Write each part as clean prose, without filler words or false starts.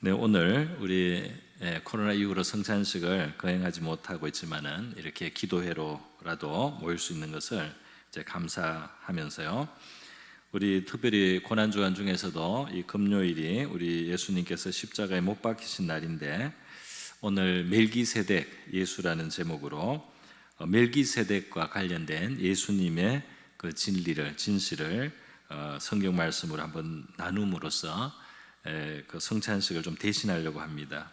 네, 오늘 우리 코로나 이후로 성찬식을 거행하지 못하고 있지만은 이렇게 기도회로라도 모일 수 있는 것을 이제 감사하면서요. 우리 특별히 고난 주간 중에서도 이 금요일이 우리 예수님께서 십자가에 못 박히신 날인데 오늘 멜기세덱 예수라는 제목으로 멜기세덱과 관련된 예수님의 그 진실을 성경 말씀으로 한번 나눔으로써 그 성찬식을 좀 대신하려고 합니다.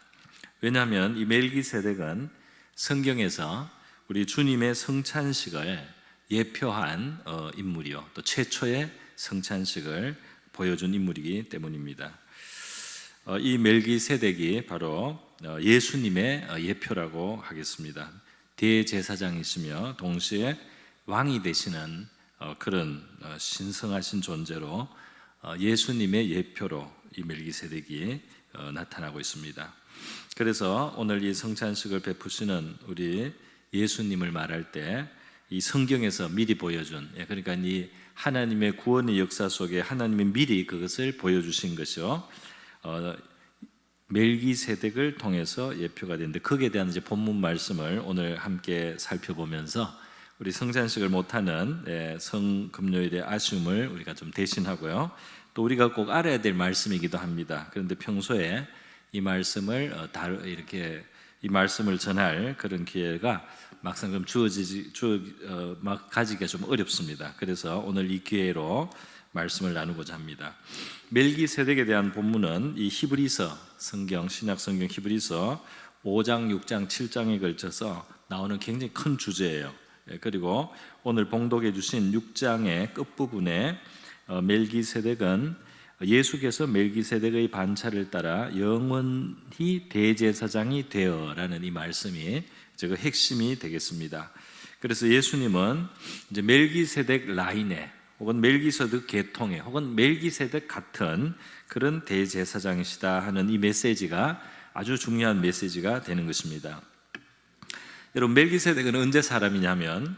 왜냐하면 이 멜기세덱은 성경에서 우리 주님의 성찬식을 예표한 인물이요, 또 최초의 성찬식을 보여준 인물이기 때문입니다. 이 멜기세덱이 바로 예수님의 예표라고 하겠습니다. 대제사장이시며 동시에 왕이 되시는 그런 신성하신 존재로 예수님의 예표로 이 멜기세덱이 나타나고 있습니다. 그래서 오늘 이 성찬식을 베푸시는 우리 예수님을 말할 때 이 성경에서 미리 보여준, 그러니까 이 하나님의 구원의 역사 속에 하나님이 미리 그것을 보여주신 것이요, 멜기세덱을 통해서 예표가 되는데, 거기에 대한 이제 본문 말씀을 오늘 함께 살펴보면서 우리 성찬식을 못하는 성금요일의 아쉬움을 우리가 좀 대신하고요, 또 우리가 꼭 알아야 될 말씀이기도 합니다. 그런데 평소에 이 말씀을 이렇게 이 말씀을 전할 그런 기회가 막상 좀 막 가지기가 좀 어렵습니다. 그래서 오늘 이 기회로 말씀을 나누고자 합니다. 멜기세덱에 대한 본문은 이 히브리서 성경, 신약 성경 히브리서 5장, 6장, 7장에 걸쳐서 나오는 굉장히 큰 주제예요. 그리고 오늘 봉독해 주신 6장의 끝부분에 멜기세덱은 예수께서 멜기세덱의 반차를 따라 영원히 대제사장이 되어라는 이 말씀이 그 핵심이 되겠습니다. 그래서 예수님은 이제 멜기세덱 라인에, 혹은 멜기세덱 계통에, 혹은 멜기세덱 같은 그런 대제사장이시다 하는 이 메시지가 아주 중요한 메시지가 되는 것입니다. 여러분, 멜기세덱은 언제 사람이냐면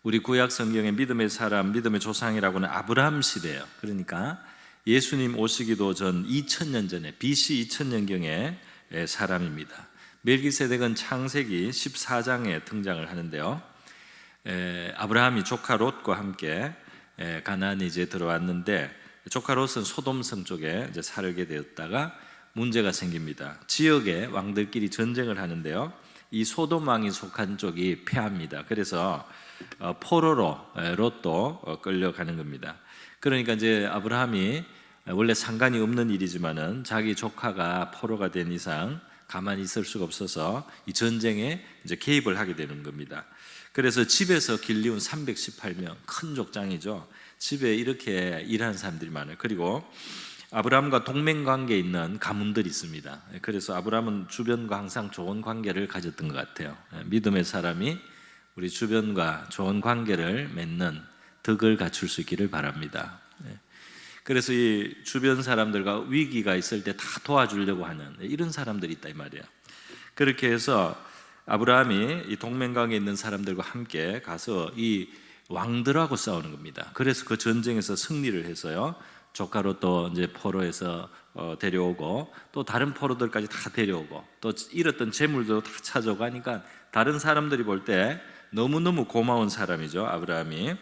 우리 구약 성경의 믿음의 사람, 믿음의 조상이라고는 아브라함 시대예요. 그러니까 예수님 오시기도 전 2000년 전에, BC 2000년경의 사람입니다. 멜기세덱은 창세기 14장에 등장을 하는데요, 아브라함이 조카 롯과 함께 가나안에 이제 들어왔는데, 조카 롯은 소돔성 쪽에 이제 살게 되었다가 문제가 생깁니다. 지역의 왕들끼리 전쟁을 하는데요, 이 소돔 왕이 속한 쪽이 패합니다. 그래서 포로로 롯도 끌려가는 겁니다. 그러니까 이제 아브라함이 원래 상관이 없는 일이지만은 자기 조카가 포로가 된 이상 가만히 있을 수가 없어서 이 전쟁에 이제 개입을 하게 되는 겁니다. 그래서 집에서 길리운 318명, 큰 족장이죠. 집에 이렇게 일하는 사람들이 많아요. 그리고 아브라함과 동맹관계에 있는 가문들이 있습니다. 그래서 아브라함은 주변과 항상 좋은 관계를 가졌던 것 같아요. 믿음의 사람이 우리 주변과 좋은 관계를 맺는 덕을 갖출 수 있기를 바랍니다. 그래서 이 주변 사람들과 위기가 있을 때 다 도와주려고 하는 이런 사람들이 있다 이 말이에요. 그렇게 해서 아브라함이 이 동맹관계에 있는 사람들과 함께 가서 이 왕들하고 싸우는 겁니다. 그래서 그 전쟁에서 승리를 해서요, 조카로 또 이제 포로에서 데려오고, 또 다른 포로들까지 다 데려오고, 또 잃었던 재물도 다 찾아오고 하니까 다른 사람들이 볼 때 너무너무 고마운 사람이죠, 아브라함이.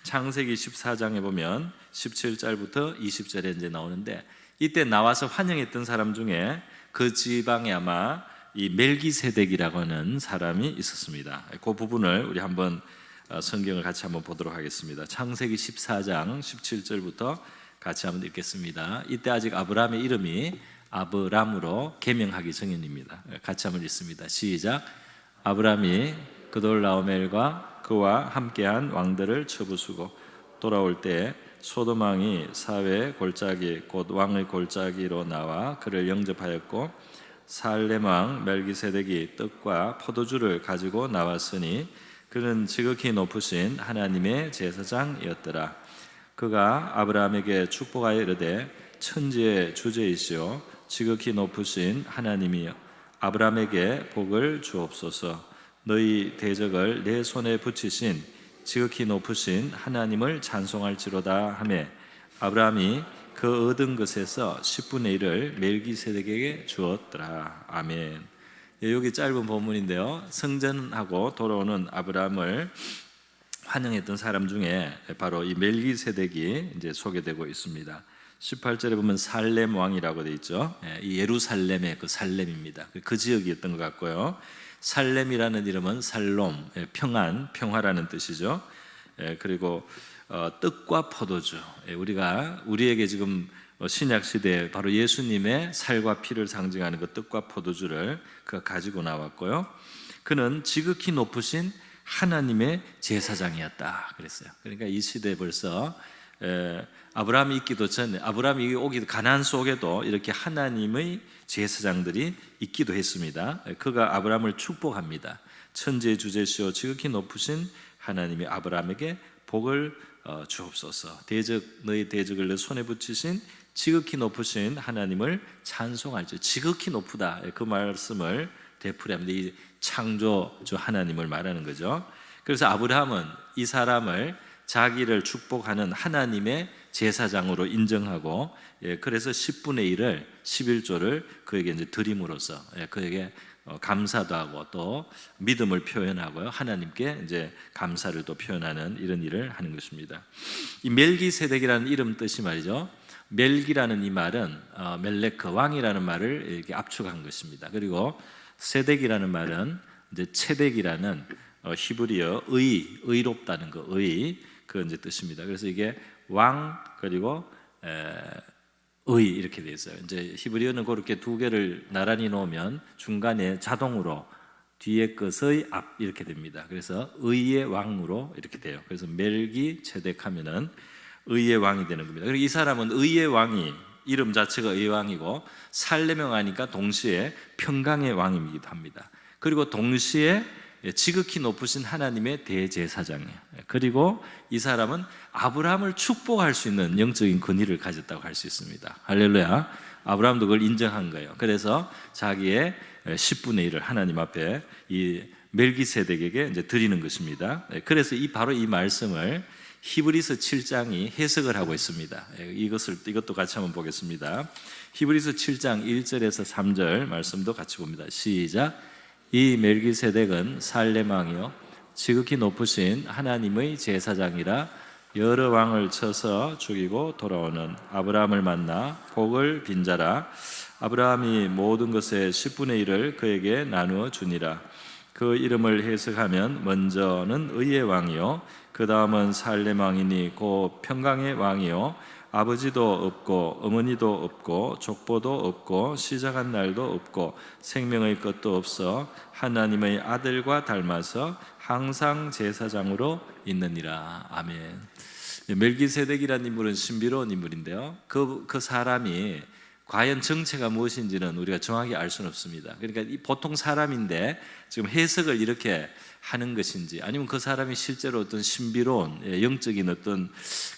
창세기 14장에 보면 17절부터 20절에 이제 나오는데, 이때 나와서 환영했던 사람 중에 그 지방에 아마 이 멜기세덱이라고 하는 사람이 있었습니다. 그 부분을 우리 한번 성경을 같이 한번 보도록 하겠습니다. 창세기 14장 17절부터 같이 한번 읽겠습니다. 이때 아직 아브라함의 이름이 아브람으로 개명하기 전입니다. 같이 한번 읽습니다. 시작. 아브람이 그돌라오멜과 그와 함께한 왕들을 쳐부수고 돌아올 때 소돔 왕이 사회의 골짜기 곧 왕의 골짜기로 나와 그를 영접하였고, 살렘 왕 멜기세덱이 떡과 포도주를 가지고 나왔으니 그는 지극히 높으신 하나님의 제사장이었더라. 그가 아브라함에게 축복하여 이르되 천지의 주제이시오 지극히 높으신 하나님이여, 아브라함에게 복을 주옵소서. 너희 대적을 내 손에 붙이신 지극히 높으신 하나님을 찬송할지로다 하매, 아브라함이 그 얻은 것에서 10분의 1을 멜기세덱에게 주었더라. 아멘. 여기 짧은 본문인데요, 성전하고 돌아오는 아브라함을 환영했던 사람 중에 바로 이 멜기세덱이 이제 소개되고 있습니다. 18절에 보면 살렘 왕이라고 되어 있죠. 이 예루살렘의 그 살렘입니다. 그 지역이었던 것 같고요. 살렘이라는 이름은 살롬, 평안, 평화라는 뜻이죠. 그리고 떡과 포도주, 우리에게 지금 신약 시대에 바로 예수님의 살과 피를 상징하는 그 떡과 포도주를 그가 가지고 나왔고요. 그는 지극히 높으신 하나님의 제사장이었다 그랬어요. 그러니까 이 시대에 벌써 아브라함이 있기도 전에, 아브라함이 오기 가나안 속에도 이렇게 하나님의 제사장들이 있기도 했습니다. 그가 아브라함을 축복합니다. 천지의 주제시오 지극히 높으신 하나님이 아브라함에게 복을 주옵소서. 너희 대적을 내 손에 붙이신 지극히 높으신 하나님을 찬송할지. 지극히 높으다, 그 말씀을 되풀이합니다. 이 창조주 하나님을 말하는 거죠. 그래서 아브라함은 이 사람을 자기를 축복하는 하나님의 제사장으로 인정하고, 그래서 10분의 1을 11조를 그에게 이제 드림으로써 그에게 감사도 하고 또 믿음을 표현하고요, 하나님께 이제 감사를 또 표현하는 이런 일을 하는 것입니다. 이 멜기세덱이라는 이름 뜻이 말이죠, 멜기라는 이 말은 멜레크 왕이라는 말을 이렇게 압축한 것입니다. 그리고 세덱이라는 말은 이제 체덱이라는 히브리어 의롭다는 거, 그 이제 뜻입니다. 그래서 이게 왕 그리고 의 이렇게 되어 있어요. 이제 히브리어는 그렇게 두 개를 나란히 놓으면 중간에 자동으로 뒤에 것의 앞 이렇게 됩니다. 그래서 의의 왕으로 이렇게 돼요. 그래서 멜기 체덱하면은 의의 왕이 되는 겁니다. 그리고 이 사람은 의의 왕이, 이름 자체가 의의 왕이고 살레명 하니까 동시에 평강의 왕이기도 합니다. 그리고 동시에 지극히 높으신 하나님의 대제사장이에요. 그리고 이 사람은 아브라함을 축복할 수 있는 영적인 권위를 가졌다고 할 수 있습니다. 할렐루야. 아브라함도 그걸 인정한 거예요. 그래서 자기의 10분의 1을 하나님 앞에 이 멜기세덱에게 이제 드리는 것입니다. 그래서 바로 이 말씀을 히브리서 7장이 해석을 하고 있습니다. 이것도 같이 한번 보겠습니다. 히브리서 7장 1절에서 3절 말씀도 같이 봅니다. 시작. 이 멜기세덱은 살렘 왕이요 지극히 높으신 하나님의 제사장이라 여러 왕을 쳐서 죽이고 돌아오는 아브라함을 만나 복을 빈자라. 아브라함이 모든 것의 10분의 1을 그에게 나누어 주니라. 그 이름을 해석하면 먼저는 의의 왕이요 그 다음은 살렘 왕이니 곧 평강의 왕이요 아버지도 없고 어머니도 없고 족보도 없고 시작한 날도 없고 생명의 것도 없어 하나님의 아들과 닮아서 항상 제사장으로 있느니라. 아멘. 멜기세덱이라는 인물은 신비로운 인물인데요, 그 사람이 과연 정체가 무엇인지는 우리가 정확히 알 수는 없습니다. 그러니까 보통 사람인데 지금 해석을 이렇게 하는 것인지, 아니면 그 사람이 실제로 어떤 신비로운 영적인 어떤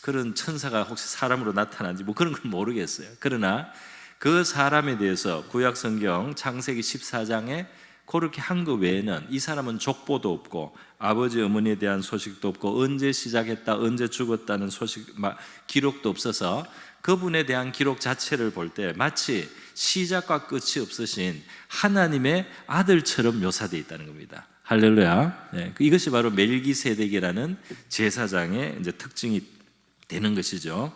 그런 천사가 혹시 사람으로 나타난지 그런 건 모르겠어요. 그러나 그 사람에 대해서 구약 성경 창세기 14장에 그렇게 한 것 외에는 이 사람은 족보도 없고 아버지 어머니에 대한 소식도 없고 언제 시작했다 언제 죽었다는 기록도 없어서 그분에 대한 기록 자체를 볼 때 마치 시작과 끝이 없으신 하나님의 아들처럼 묘사되어 있다는 겁니다. 할렐루야. 이것이 바로 멜기세덱이라는 제사장의 이제 특징이 되는 것이죠.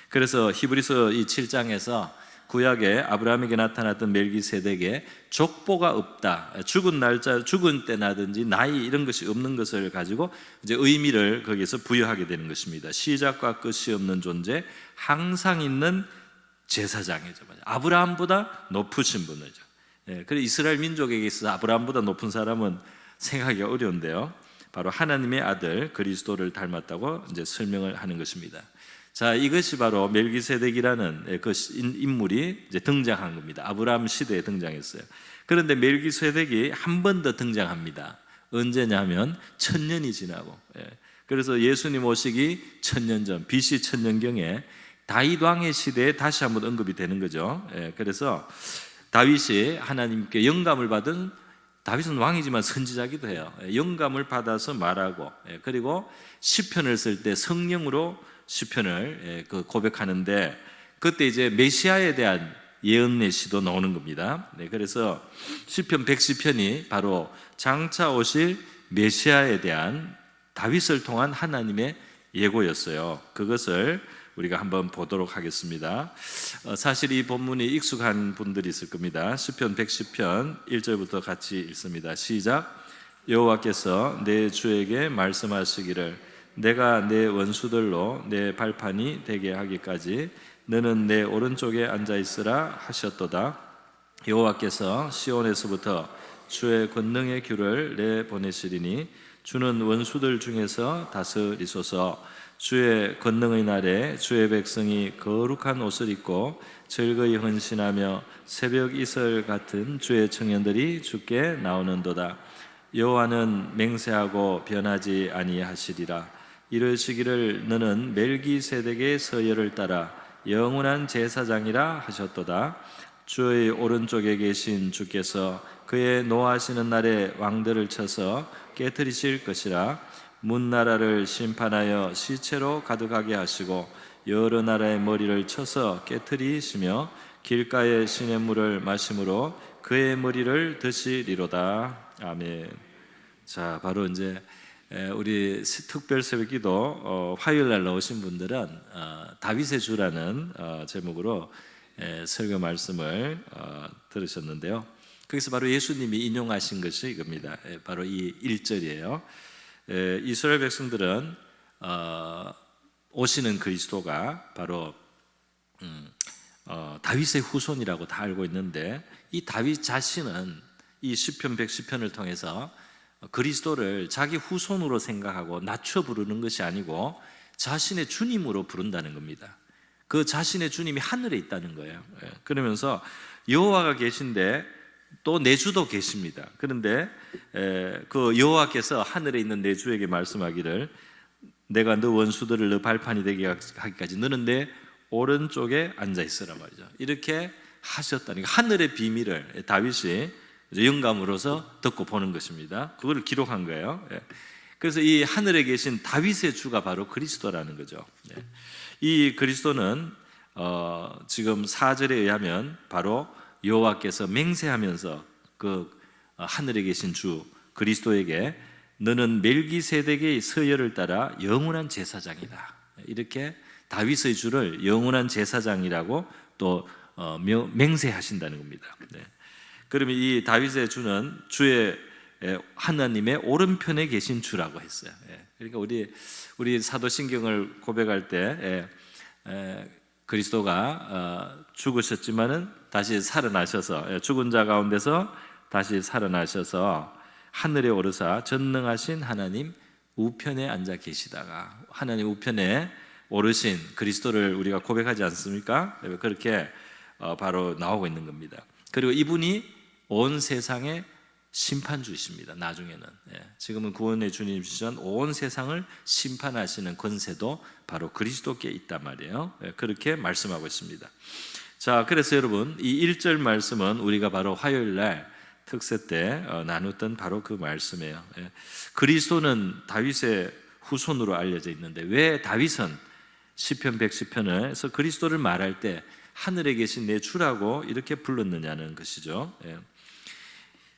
그래서 히브리서 이 7장에서 구약에 아브라함에게 나타났던 멜기세덱에 족보가 없다, 죽은 날짜, 죽은 때나든지 나이 이런 것이 없는 것을 가지고 이제 의미를 거기에서 부여하게 되는 것입니다. 시작과 끝이 없는 존재, 항상 있는 제사장이죠. 아브라함보다 높으신 분이죠. 그래서 이스라엘 민족에게 있어서 아브라함보다 높은 사람은 생각하기가 어려운데요, 바로 하나님의 아들 그리스도를 닮았다고 이제 설명을 하는 것입니다. 자, 이것이 바로 멜기세덱이라는 그 인물이 이제 등장한 겁니다. 아브라함 시대에 등장했어요. 그런데 멜기세덱이 한 번 더 등장합니다. 언제냐면 1000년이 지나고, 그래서 예수님 오시기 1000년 전, BC 1000년경에 다윗 왕의 시대에 다시 한번 언급이 되는 거죠. 그래서 다윗이 하나님께 영감을 받은, 다윗은 왕이지만 선지자기도 해요. 영감을 받아서 말하고, 그리고 시편을 쓸 때 성령으로 시편을 고백하는데 그때 이제 메시아에 대한 예언 예시도 나오는 겁니다. 네, 그래서 시편 110편이 바로 장차 오실 메시아에 대한 다윗을 통한 하나님의 예고였어요. 그것을 우리가 한번 보도록 하겠습니다. 사실 이 본문이 익숙한 분들이 있을 겁니다. 시편 110편 1절부터 같이 읽습니다. 시작. 여호와께서 내 주에게 말씀하시기를 내가 내 원수들로 내 발판이 되게 하기까지 너는 내 오른쪽에 앉아 있으라 하셨도다. 여호와께서 시온에서부터 주의 권능의 귤을 내 보내시리니 주는 원수들 중에서 다스리소서. 주의 권능의 날에 주의 백성이 거룩한 옷을 입고 즐거이 헌신하며 새벽 이슬 같은 주의 청년들이 주께 나오는도다. 여호와는 맹세하고 변하지 아니하시리라. 이르시기를 너는 멜기세덱의 서열을 따라 영원한 제사장이라 하셨도다. 주의 오른쪽에 계신 주께서 그의 노하시는 날에 왕들을 쳐서 깨뜨리실 것이라. 문나라를 심판하여 시체로 가득하게 하시고 여러 나라의 머리를 쳐서 깨뜨리시며 길가의 시냇물을 마심으로 그의 머리를 드시리로다. 아멘. 자, 바로 이제 우리 특별 새벽기도 화요일 날 나오신 분들은 다윗의 주라는 제목으로 설교 말씀을 들으셨는데요. 거기서 바로 예수님이 인용하신 것이 이겁니다. 바로 이 1절이에요. 이스라엘 백성들은 오시는 그리스도가 바로 다윗의 후손이라고 다 알고 있는데, 이 다윗 자신은 이 시편 110편을 통해서 그리스도를 자기 후손으로 생각하고 낮춰 부르는 것이 아니고 자신의 주님으로 부른다는 겁니다. 그 자신의 주님이 하늘에 있다는 거예요. 그러면서 여호와가 계신데 또 내 주도 계십니다. 그런데 그 여호와께서 하늘에 있는 내 주에게 말씀하기를 내가 너 원수들을 너 발판이 되게 하기까지 너는 내 오른쪽에 앉아 있으라 말이죠. 이렇게 하셨다니까 하늘의 비밀을 다윗이 영감으로서 듣고 보는 것입니다. 그걸 기록한 거예요. 그래서 이 하늘에 계신 다윗의 주가 바로 그리스도라는 거죠. 이 그리스도는 지금 4절에 의하면 바로 여호와께서 맹세하면서 그 하늘에 계신 주 그리스도에게 너는 멜기세덱의 서열을 따라 영원한 제사장이다. 이렇게 다윗의 주를 영원한 제사장이라고 또 맹세하신다는 겁니다. 그러면 이 다윗의 주는 주의 하나님의 오른편에 계신 주라고 했어요. 그러니까 우리 사도신경을 고백할 때 그리스도가 죽으셨지만은 다시 살아나셔서 죽은 자 가운데서 다시 살아나셔서 하늘에 오르사 전능하신 하나님 우편에 앉아 계시다가 하나님 우편에 오르신 그리스도를 우리가 고백하지 않습니까? 그렇게 바로 나오고 있는 겁니다. 그리고 이분이 온 세상의 심판주이십니다. 나중에는 지금은 구원의 주님이시지만 온 세상을 심판하시는 권세도 바로 그리스도께 있단 말이에요. 그렇게 말씀하고 있습니다. 자, 그래서 여러분 이 1절 말씀은 우리가 바로 화요일 날 특세 때 나눴던 바로 그 말씀이에요. 그리스도는 다윗의 후손으로 알려져 있는데 왜 다윗은 시편 110편에서 그리스도를 말할 때 하늘에 계신 내 주라고 이렇게 불렀느냐는 것이죠.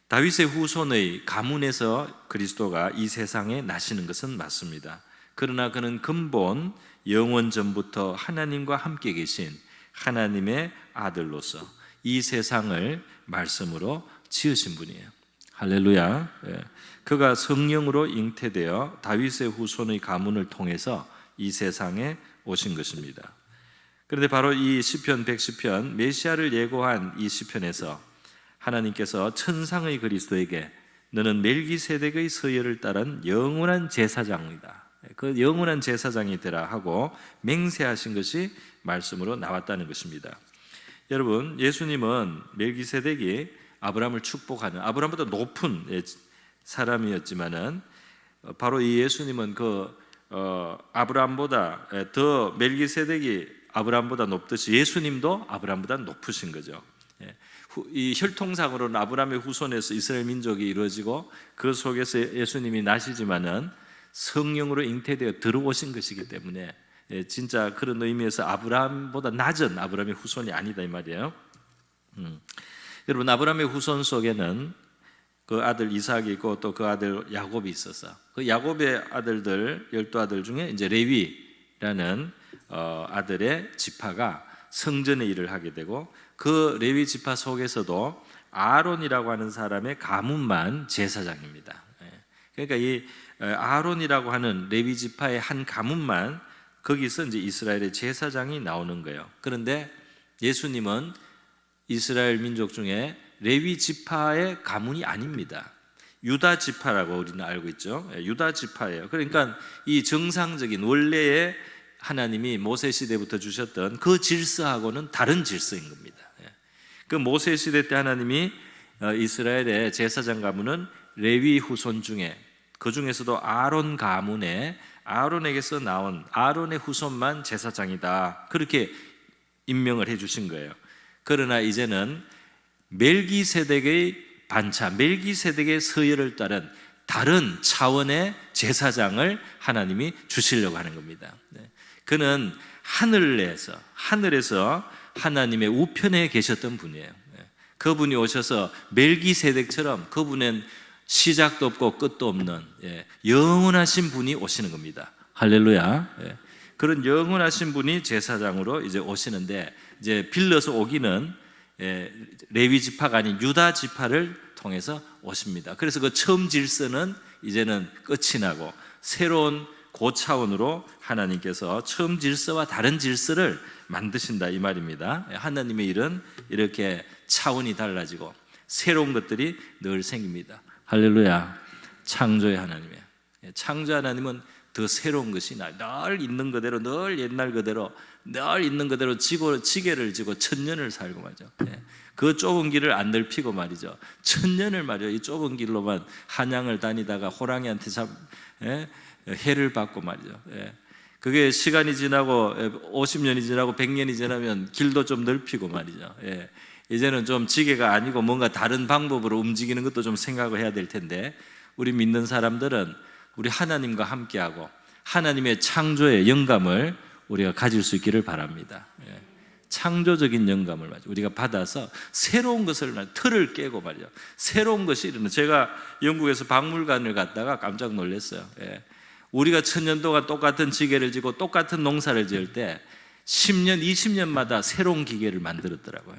다윗의 후손의 가문에서 그리스도가 이 세상에 나시는 것은 맞습니다. 그러나 그는 근본 영원 전부터 하나님과 함께 계신 하나님의 아들로서 이 세상을 말씀으로 지으신 분이에요. 할렐루야. 그가 성령으로 잉태되어 다윗의 후손의 가문을 통해서 이 세상에 오신 것입니다. 그런데 바로 이 시편 110편 메시아를 예고한 이 시편에서 하나님께서 천상의 그리스도에게 너는 멜기세덱의 서열을 따른 영원한 제사장이다. 그 영원한 제사장이 되라 하고 맹세하신 것이 말씀으로 나왔다는 것입니다. 여러분, 예수님은 멜기세덱이 아브라함을 축복하는 아브라함보다 높은 사람이었지만은 바로 이 예수님은 그 아브라함보다 더 멜기세덱이 아브라함보다 높듯이 예수님도 아브라함보다 높으신 거죠. 이 혈통상으로는 아브라함의 후손에서 이스라엘 민족이 이루어지고 그 속에서 예수님이 나시지만은 성령으로 잉태되어 들어오신 것이기 때문에 진짜 그런 의미에서 아브라함보다 낮은 아브라함의 후손이 아니다 이 말이에요. 여러분, 아브라함의 후손 속에는 그 아들 이삭이 있고 또 그 아들 야곱이 있어서 그 야곱의 아들들 12아들 중에 이제 레위라는 아들의 지파가 성전의 일을 하게 되고, 그 레위 지파 속에서도 아론이라고 하는 사람의 가문만 제사장입니다. 그러니까 이 아론이라고 하는 레위 지파의 한 가문만, 거기서 이제 이스라엘의 제사장이 나오는 거예요. 그런데 예수님은 이스라엘 민족 중에 레위 지파의 가문이 아닙니다. 유다 지파라고 우리는 알고 있죠. 유다 지파예요. 그러니까 이 정상적인 원래의 하나님이 모세 시대부터 주셨던 그 질서하고는 다른 질서인 겁니다. 그 모세 시대 때 하나님이 이스라엘의 제사장 가문은 레위 후손 중에, 그 중에서도 아론 가문에 아론에게서 나온 아론의 후손만 제사장이다, 그렇게 임명을 해주신 거예요. 그러나 이제는 멜기세덱의 반차, 멜기세덱의 서열을 따른 다른 차원의 제사장을 하나님이 주시려고 하는 겁니다. 그는 하늘에서 하나님의 우편에 계셨던 분이에요. 그분이 오셔서 멜기세덱처럼 그분은 시작도 없고 끝도 없는 영원하신 분이 오시는 겁니다. 할렐루야. 그런 영원하신 분이 제사장으로 이제 오시는데, 이제 빌려서 오기는 레위 지파가 아닌 유다 지파를 통해서 오십니다. 그래서 그 처음 질서는 이제는 끝이 나고 새로운 고차원으로 하나님께서 처음 질서와 다른 질서를 만드신다 이 말입니다. 하나님의 일은 이렇게 차원이 달라지고 새로운 것들이 늘 생깁니다. 할렐루야. 창조의 하나님이에요. 창조 하나님은 더 새로운 것이 늘 있는 그대로, 늘 옛날 그대로, 늘 있는 그대로 지게를 지고 천년을 살고 말이죠. 그 좁은 길을 안 넓히고 말이죠. 천년을 말이죠. 이 좁은 길로만 한양을 다니다가 호랑이한테 해를 받고 말이죠. 그게 시간이 지나고 50년이 지나고 100년이 지나면 길도 좀 넓히고 말이죠. 이제는 좀 지게가 아니고 뭔가 다른 방법으로 움직이는 것도 좀 생각을 해야 될 텐데, 우리 믿는 사람들은 우리 하나님과 함께하고 하나님의 창조의 영감을 우리가 가질 수 있기를 바랍니다. 창조적인 영감을 우리가 받아서 새로운 것을, 틀을 깨고 말이죠. 새로운 것이 일어나요. 제가 영국에서 박물관을 갔다가 깜짝 놀랐어요. 우리가 천년 동안 똑같은 지게를 지고 똑같은 농사를 지을 때 10년, 20년마다 새로운 기계를 만들었더라고요.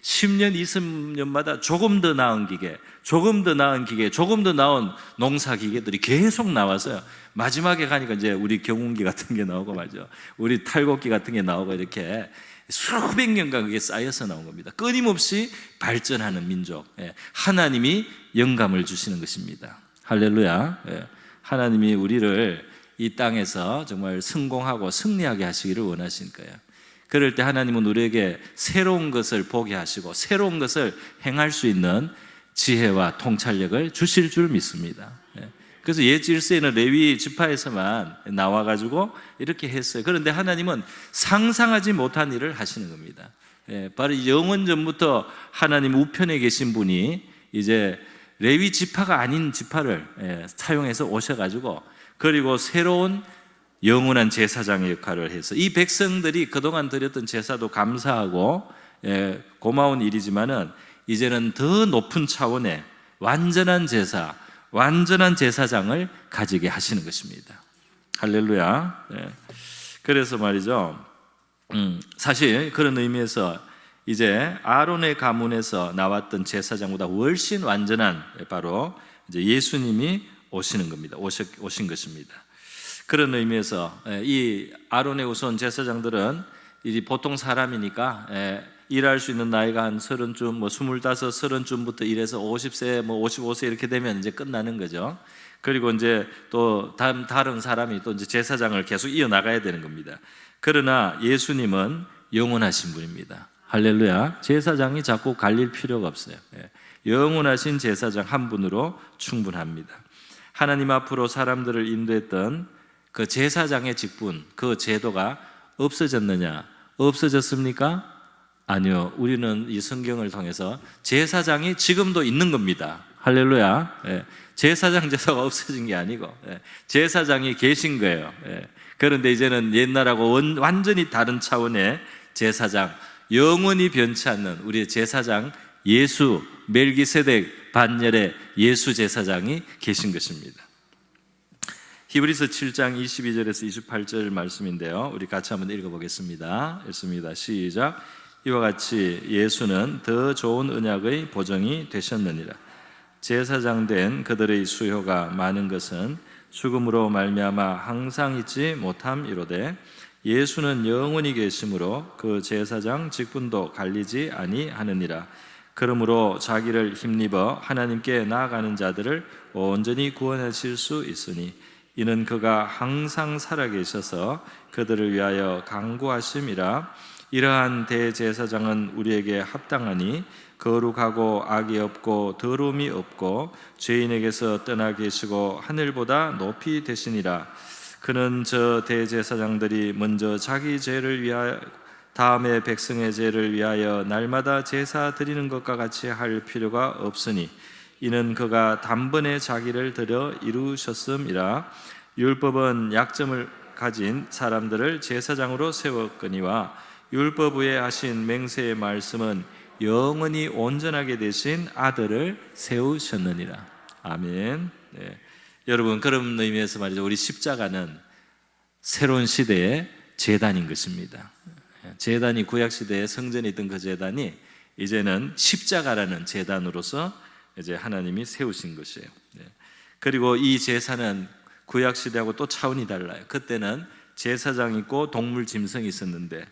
10년, 20년마다 조금 더 나은 기계, 조금 더 나은 기계, 조금 더 나은 농사 기계들이 계속 나와서요. 마지막에 가니까 이제 우리 경운기 같은 게 나오고 말이죠. 우리 탈곡기 같은 게 나오고 이렇게 수백 년간 그게 쌓여서 나온 겁니다. 끊임없이 발전하는 민족. 하나님이 영감을 주시는 것입니다. 할렐루야. 하나님이 우리를 이 땅에서 정말 성공하고 승리하게 하시기를 원하신 거예요. 그럴 때 하나님은 우리에게 새로운 것을 보게 하시고 새로운 것을 행할 수 있는 지혜와 통찰력을 주실 줄 믿습니다. 그래서 옛 질서에는 레위 지파에서만 나와가지고 이렇게 했어요. 그런데 하나님은 상상하지 못한 일을 하시는 겁니다. 바로 영원 전부터 하나님 우편에 계신 분이 이제 레위 지파가 아닌 지파를 사용해서 오셔가지고, 그리고 새로운 영원한 제사장의 역할을 해서 이 백성들이 그동안 드렸던 제사도 감사하고 고마운 일이지만은 이제는 더 높은 차원의 완전한 제사, 완전한 제사장을 가지게 하시는 것입니다. 할렐루야. 그래서 말이죠. 사실 그런 의미에서 이제 아론의 가문에서 나왔던 제사장보다 훨씬 완전한 바로 이제 예수님이 오시는 겁니다. 오신 것입니다. 그런 의미에서 이 아론의 후손 제사장들은 보통 사람이니까 일할 수 있는 나이가 한 30쯤, 25, 30쯤부터 일해서 50세, 55세 이렇게 되면 이제 끝나는 거죠. 그리고 이제 또 다른 사람이 또 이제 제사장을 계속 이어나가야 되는 겁니다. 그러나 예수님은 영원하신 분입니다. 할렐루야. 제사장이 자꾸 갈릴 필요가 없어요. 영원하신 제사장 한 분으로 충분합니다. 하나님 앞으로 사람들을 인도했던 그 제사장의 직분, 그 제도가 없어졌느냐? 없어졌습니까? 아니요. 우리는 이 성경을 통해서 제사장이 지금도 있는 겁니다. 할렐루야. 제사장 제도가 없어진 게 아니고 제사장이 계신 거예요. 그런데 이제는 옛날하고 완전히 다른 차원의 제사장, 영원히 변치 않는 우리의 제사장 예수, 멜기세덱 반열의 예수 제사장이 계신 것입니다. 히브리서 7장 22절에서 28절 말씀인데요, 우리 같이 한번 읽어보겠습니다. 읽습니다. 시작. 이와 같이 예수는 더 좋은 언약의 보정이 되셨느니라. 제사장 된 그들의 수요가 많은 것은 죽음으로 말미암아 항상 있지 못함이로되 예수는 영원히 계심으로 그 제사장 직분도 갈리지 아니하느니라. 그러므로 자기를 힘입어 하나님께 나아가는 자들을 온전히 구원하실 수 있으니 이는 그가 항상 살아계셔서 그들을 위하여 간구하심이라. 이러한 대제사장은 우리에게 합당하니 거룩하고 악이 없고 더러움이 없고 죄인에게서 떠나 계시고 하늘보다 높이 되시니라. 그는 저 대제사장들이 먼저 자기 죄를 위하여 다음에 백성의 죄를 위하여 날마다 제사 드리는 것과 같이 할 필요가 없으니 이는 그가 단번에 자기를 드려 이루셨음이라. 율법은 약점을 가진 사람들을 제사장으로 세웠거니와 율법 위에 하신 맹세의 말씀은 영원히 온전하게 되신 아들을 세우셨느니라. 아멘. 네. 여러분, 그런 의미에서 말이죠, 우리 십자가는 새로운 시대의 제단인 것입니다. 제단이 구약시대에 성전에 있던 그 제단이 이제는 십자가라는 제단으로서 이제 하나님이 세우신 것이에요. 그리고 이 제사는 구약시대하고 또 차원이 달라요. 그때는 제사장이 있고 동물 짐승이 있었는데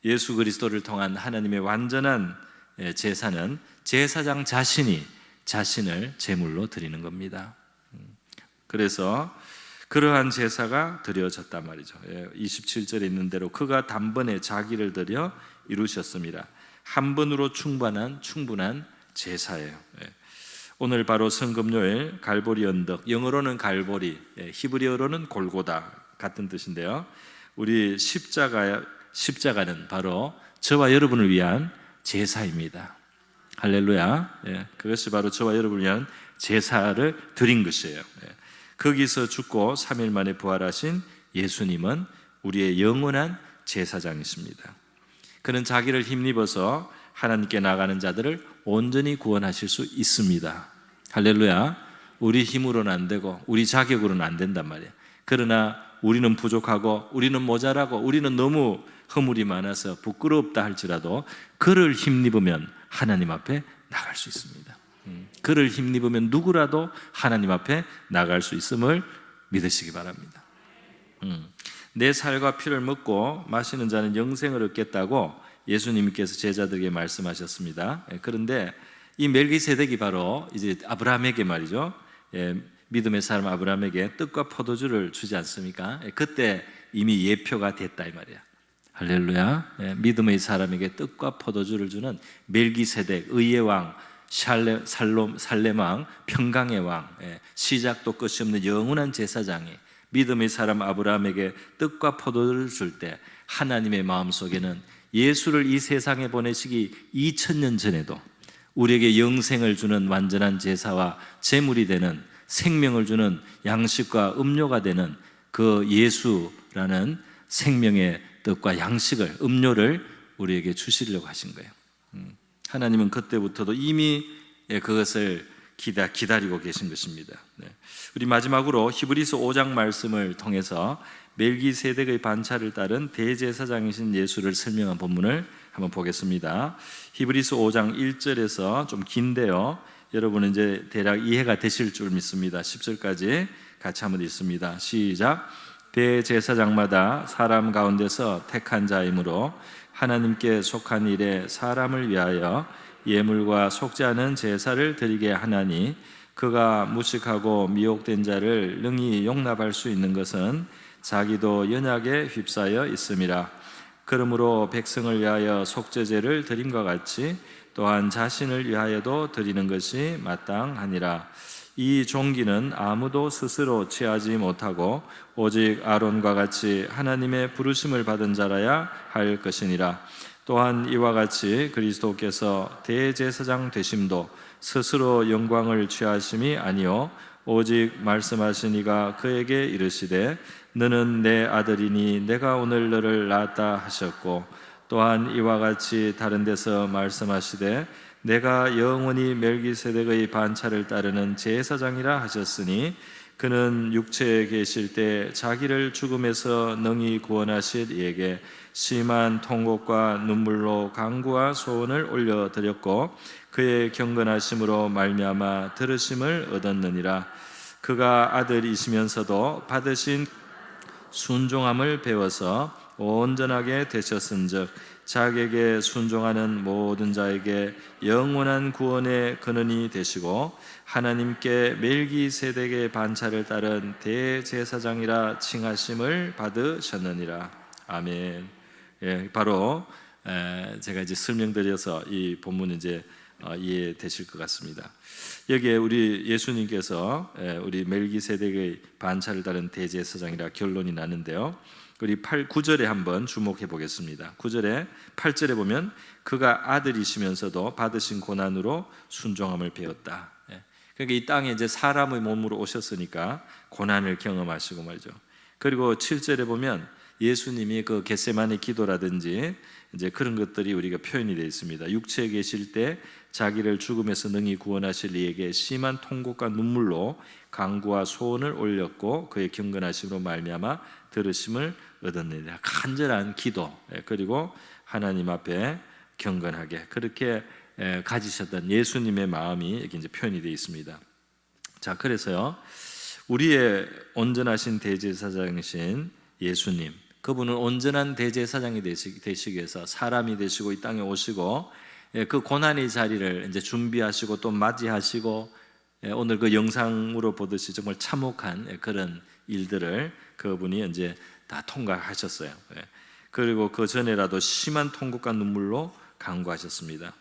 예수 그리스도를 통한 하나님의 완전한 제사는 제사장 자신이 자신을 제물로 드리는 겁니다. 그래서 그러한 제사가 드려졌단 말이죠. 27절에 있는 대로 그가 단번에 자기를 드려 이루셨습니다. 한 번으로 충분한 제사예요. 오늘 바로 성금요일 갈보리 언덕, 영어로는 갈보리, 히브리어로는 골고다 같은 뜻인데요, 우리 십자가는 바로 저와 여러분을 위한 제사입니다. 할렐루야. 그것이 바로 저와 여러분을 위한 제사를 드린 것이에요. 거기서 죽고 3일 만에 부활하신 예수님은 우리의 영원한 제사장이십니다. 그는 자기를 힘입어서 하나님께 나가는 자들을 온전히 구원하실 수 있습니다. 할렐루야. 우리 힘으로는 안 되고 우리 자격으로는 안 된단 말이에요. 그러나 우리는 부족하고 우리는 모자라고 우리는 너무 허물이 많아서 부끄럽다 할지라도 그를 힘입으면 하나님 앞에 나갈 수 있습니다. 그를 힘입으면 누구라도 하나님 앞에 나갈 수 있음을 믿으시기 바랍니다. 내 살과 피를 먹고 마시는 자는 영생을 얻겠다고 예수님께서 제자들에게 말씀하셨습니다. 그런데 이 멜기세덱이 바로 이제 아브라함에게 말이죠, 믿음의 사람 아브라함에게 떡과 포도주를 주지 않습니까? 그때 이미 예표가 됐다 이 말이야. 할렐루야. 믿음의 사람에게 떡과 포도주를 주는 멜기세덱, 의의 왕, 살렘 왕, 평강의 왕, 시작도 끝이 없는 영원한 제사장이 믿음의 사람 아브라함에게 떡과 포도주를 줄 때 하나님의 마음속에는 예수를 이 세상에 보내시기 2000년 전에도 우리에게 영생을 주는 완전한 제사와 제물이 되는 생명을 주는 양식과 음료가 되는 그 예수라는 생명의 떡과 양식을, 음료를 우리에게 주시려고 하신 거예요. 하나님은 그때부터도 이미 그것을 기다리고 계신 것입니다. 우리 마지막으로 히브리서 5장 말씀을 통해서 멜기세덱의 반차를 따른 대제사장이신 예수를 설명한 본문을 한번 보겠습니다. 히브리서 5장 1절에서 좀 긴데요, 여러분은 이제 대략 이해가 되실 줄 믿습니다. 10절까지 같이 한번 읽습니다. 시작. 대제사장마다 사람 가운데서 택한 자이므로 하나님께 속한 일에 사람을 위하여 예물과 속지 않은 제사를 드리게 하나니 그가 무식하고 미혹된 자를 능히 용납할 수 있는 것은 자기도 연약에 휩싸여 있음이라. 그러므로 백성을 위하여 속죄제를 드림과 같이 또한 자신을 위하여도 드리는 것이 마땅하니라. 이 종기는 아무도 스스로 취하지 못하고 오직 아론과 같이 하나님의 부르심을 받은 자라야 할 것이니라. 또한 이와 같이 그리스도께서 대제사장 되심도 스스로 영광을 취하심이 아니요 오직 말씀하시니가 그에게 이르시되 너는 내 아들이니 내가 오늘 너를 낳았다 하셨고 또한 이와 같이 다른 데서 말씀하시되 내가 영원히 멜기세덱의 반차를 따르는 제사장이라 하셨으니 그는 육체에 계실 때 자기를 죽음에서 능히 구원하실 이에게 심한 통곡과 눈물로 간구와 소원을 올려드렸고 그의 경건하심으로 말미암아 들으심을 얻었느니라. 그가 아들이시면서도 받으신 순종함을 배워서 온전하게 되셨은즉 자기에게 순종하는 모든 자에게 영원한 구원의 근원이 되시고 하나님께 멜기세덱의 반차를 따른 대제사장이라 칭하심을 받으셨느니라. 아멘. 예, 바로 제가 이제 설명드려서 이 본문 이제 이해되실 것 같습니다. 여기에 우리 예수님께서 우리 멜기세덱의 반차를 따른 대제사장이라 결론이 나는데요. 우리 9절에 한번 주목해 보겠습니다. 9절에 8절에 보면 그가 아들이시면서도 받으신 고난으로 순종함을 배웠다. 그러니까 이 땅에 이제 사람의 몸으로 오셨으니까 고난을 경험하시고 말이죠. 그리고 7절에 보면 예수님이 그 겟세마네 기도라든지 이제 그런 것들이 우리가 표현이 되어 있습니다. 육체에 계실 때 자기를 죽음에서 능히 구원하실 이에게 심한 통곡과 눈물로 간구와 소원을 올렸고 그의 경건하심으로 말미암아 들으심을 얻었느니라. 간절한 기도 그리고 하나님 앞에 경건하게 그렇게 가지셨던 예수님의 마음이 여기 이제 표현이 되어 있습니다. 자, 그래서요 우리의 온전하신 대제사장이신 예수님, 그분은 온전한 대제사장이 되시기 위해서 사람이 되시고 이 땅에 오시고 그 고난의 자리를 이제 준비하시고 또 맞이하시고 오늘 그 영상으로 보듯이 정말 참혹한 그런 일들을 그분이 이제 다 통과하셨어요. 그리고 그 전에라도 심한 통곡과 눈물로 간구하셨습니다.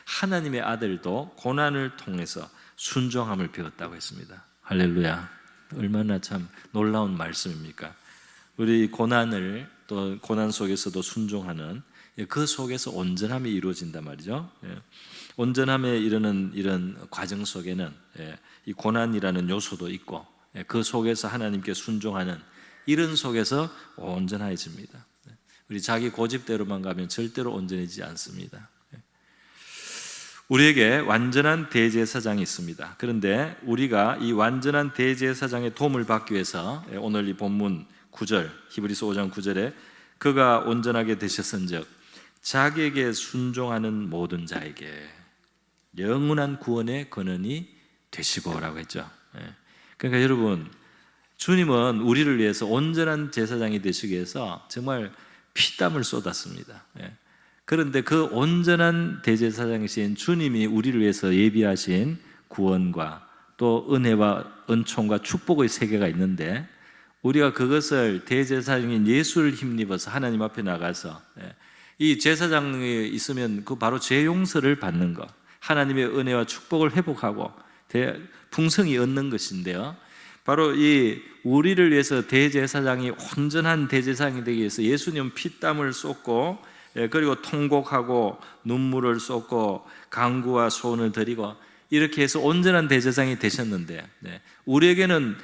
하나님의 아들도 고난을 통해서 순종함을 배웠다고 했습니다. 할렐루야. 얼마나 참 놀라운 말씀입니까? 우리 고난을 또 고난 속에서도 순종하는 그 속에서 온전함이 이루어진단 말이죠. 온전함에 이르는 이런 과정 속에는 이 고난이라는 요소도 있고 그 속에서 하나님께 순종하는 이런 속에서 온전해집니다. 우리 자기 고집대로만 가면 절대로 온전해지지 않습니다. 우리에게 완전한 대제사장이 있습니다. 그런데 우리가 이 완전한 대제사장의 도움을 받기 위해서 오늘 이 본문 9절 히브리서 5장 9절에 그가 온전하게 되셨은즉 자기에게 순종하는 모든 자에게 영원한 구원의 근원이 되시고라고 했죠. 그러니까 여러분 주님은 우리를 위해서 온전한 제사장이 되시기 위해서 정말 피땀을 쏟았습니다. 그런데 그 온전한 대제사장이신 주님이 우리를 위해서 예비하신 구원과 또 은혜와 은총과 축복의 세계가 있는데 우리가 그것을 대제사장인 예수를 힘입어서 하나님 앞에 나가서 이 제사장이 있으면 그 바로 죄 용서를 받는 것, 하나님의 은혜와 축복을 회복하고 풍성히 얻는 것인데요. 바로 이 우리를 위해서 대제사장이 온전한 대제사장이 되기 위해서 예수님은 피땀을 쏟고 그리고 통곡하고 눈물을 쏟고 간구와 소원을 드리고 이렇게 해서 온전한 대제사장이 되셨는데 우리에게는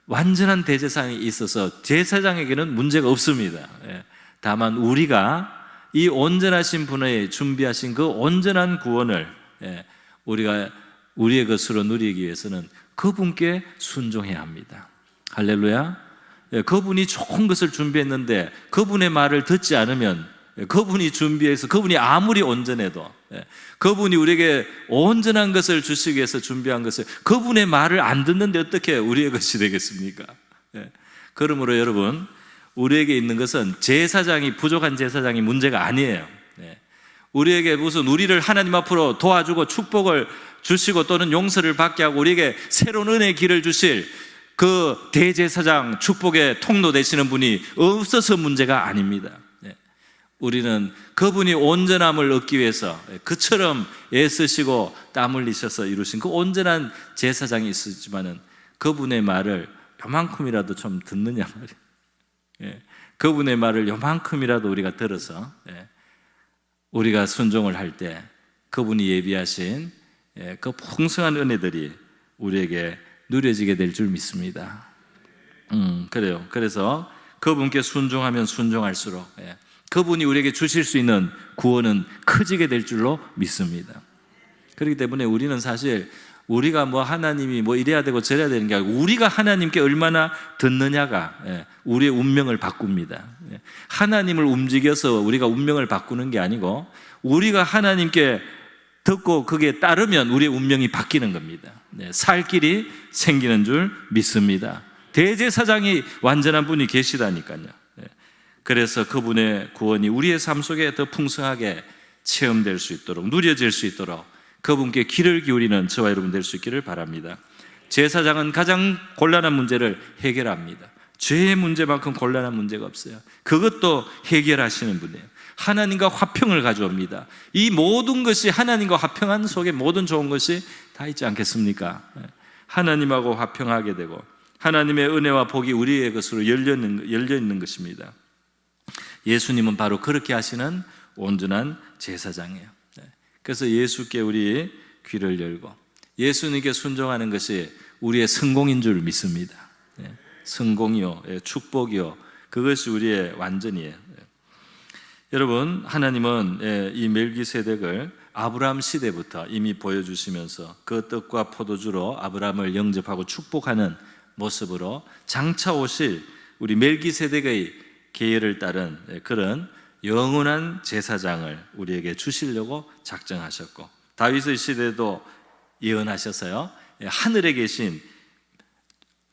완전한 대제사장이 있어서 제사장에게는 문제가 없습니다. 다만 우리가 이 온전하신 분의 준비하신 그 온전한 구원을 우리가 우리의 것으로 누리기 위해서는 그분께 순종해야 합니다. 할렐루야. 그분이 좋은 것을 준비했는데 그분의 말을 듣지 않으면 그분이 준비해서 그분이 아무리 온전해도 그분이 우리에게 온전한 것을 주시기 위해서 준비한 것을 그분의 말을 안 듣는데 어떻게 우리의 것이 되겠습니까? 그러므로 여러분 우리에게 있는 것은 제사장이 부족한 제사장이 문제가 아니에요. 우리에게 무슨 우리를 하나님 앞으로 도와주고 축복을 주시고 또는 용서를 받게 하고 우리에게 새로운 은혜의 길을 주실 그 대제사장 축복의 통로 되시는 분이 없어서 문제가 아닙니다. 우리는 그분이 온전함을 얻기 위해서 그처럼 애쓰시고 땀 흘리셔서 이루신 그 온전한 제사장이 있었지만은 그분의 말을 요만큼이라도 좀 듣느냐 말이에요. 그분의 말을 요만큼이라도 우리가 들어서 우리가 순종을 할 때 그분이 예비하신 그 풍성한 은혜들이 우리에게 누려지게 될 줄 믿습니다. 그래요. 그래서 그분께 순종하면 순종할수록 그분이 우리에게 주실 수 있는 구원은 커지게 될 줄로 믿습니다. 그렇기 때문에 우리는 사실 우리가 하나님이 이래야 되고 저래야 되는 게 아니고 우리가 하나님께 얼마나 듣느냐가 우리의 운명을 바꿉니다. 하나님을 움직여서 우리가 운명을 바꾸는 게 아니고 우리가 하나님께 듣고 그게 따르면 우리의 운명이 바뀌는 겁니다. 살 길이 생기는 줄 믿습니다. 대제사장이 완전한 분이 계시다니까요. 그래서 그분의 구원이 우리의 삶 속에 더 풍성하게 체험될 수 있도록, 누려질 수 있도록 그분께 귀를 기울이는 저와 여러분 될 수 있기를 바랍니다. 제사장은 가장 곤란한 문제를 해결합니다. 죄의 문제만큼 곤란한 문제가 없어요. 그것도 해결하시는 분이에요. 하나님과 화평을 가져옵니다. 이 모든 것이 하나님과 화평한 속에 모든 좋은 것이 다 있지 않겠습니까? 하나님하고 화평하게 되고 하나님의 은혜와 복이 우리의 것으로 열려 있는 것입니다. 예수님은 바로 그렇게 하시는 온전한 제사장이에요. 그래서 예수께 우리 귀를 열고 예수님께 순종하는 것이 우리의 성공인 줄 믿습니다. 성공이요, 축복이요, 그것이 우리의 완전이에요. 여러분, 하나님은 이 멜기세덱을 아브라함 시대부터 이미 보여주시면서 그 떡과 포도주로 아브라함을 영접하고 축복하는 모습으로 장차 오실 우리 멜기세덱의 계율을 따른 그런 영원한 제사장을 우리에게 주시려고 작정하셨고, 다윗의 시대도 예언하셔서요, 하늘에 계신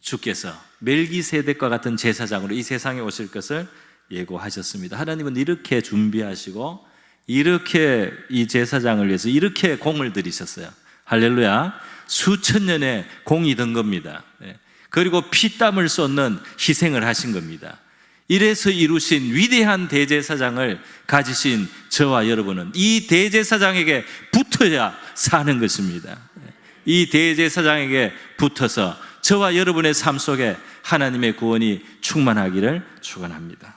주께서 멜기세덱과 같은 제사장으로 이 세상에 오실 것을 예고하셨습니다. 하나님은 이렇게 준비하시고 이렇게 이 제사장을 위해서 이렇게 공을 들이셨어요. 할렐루야. 수천 년의 공이 든 겁니다. 그리고 피땀을 쏟는 희생을 하신 겁니다. 이래서 이루신 위대한 대제사장을 가지신 저와 여러분은 이 대제사장에게 붙어야 사는 것입니다. 이 대제사장에게 붙어서 저와 여러분의 삶 속에 하나님의 구원이 충만하기를 축원합니다.